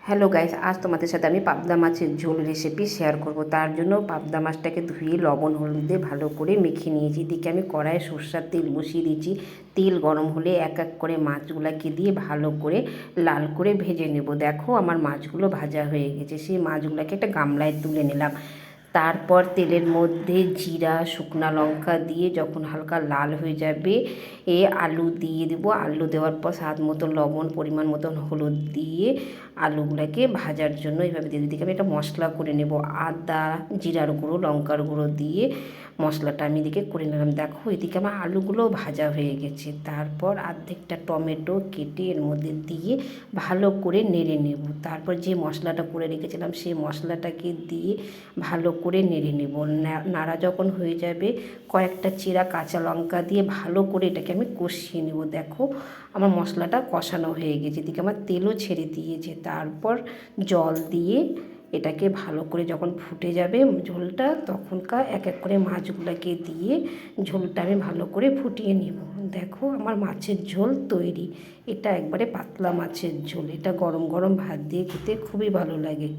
Hello guys, আজ তোমাদের সাথে আমি পাবদা মাছের ঝোল রেসিপি শেয়ার করব। তার জন্য পাবদা মাছটাকে ধুয়ে লবণ হলুদ দিয়ে ভালো করে মেখে নিয়েছি। এদিকে আমি কড়াইয়ে সরষের তেল বসিয়ে দিয়েছি। তেল গরম হলে এক এক করে মাছগুলোকে দিয়ে ভালো করে লাল করে ভেজে নেব। দেখো আমার মাছগুলো ভাজা হয়ে গেছে। সেই মাছগুলোকে একটা গামলায় তুলে নিলাম। তারপর তেলের মধ্যে জিরা শুকনা লঙ্কা দিয়ে যখন হালকা লাল হয়ে যাবে আলু দিয়ে দেবো। আলু দেওয়ার পর স্বাদ মতো লবণ, পরিমাণ মতন হলুদ দিয়ে আলুগুলোকে ভাজার জন্য এইভাবে দিয়ে দিকে আমি একটা মশলা করে নেব। আদা, জিরার গুঁড়ো, লঙ্কার গুঁড়ো দিয়ে মশলাটা আমি এদিকে করে নিলাম। দেখো এদিকে আমার আলুগুলো ভাজা হয়ে গেছে। তারপর অর্ধেকটা টমেটো কেটে এর মধ্যে দিয়ে ভালো করে নেড়ে নেব। তারপর যে মশলাটা করে রেখেছিলাম সেই মশলাটাকে দিয়ে ভালো করে নেড়ে নেব। নাড়া যখন হয়ে যাবে কয়েকটা চিরা কাঁচা লঙ্কা দিয়ে ভালো করে এটাকে আমি কষিয়ে নেব। দেখো আমার মশলাটা কষানো হয়ে গেছে, এদিকে আমার তেলও ছেড়ে দিয়েছে। তারপর জল দিয়ে এটাকে ভালো করে যখন ফুটে যাবে ঝোলটা, তখনকার এক এক করে মাছগুলোকে দিয়ে ঝোলটা আমি ভালো করে ফুটিয়ে নেব। দেখো আমার মাছের ঝোল তৈরি। এটা একবারে পাতলা মাছের ঝোল। এটা গরম গরম ভাত দিয়ে খেতে খুবই ভালো লাগে।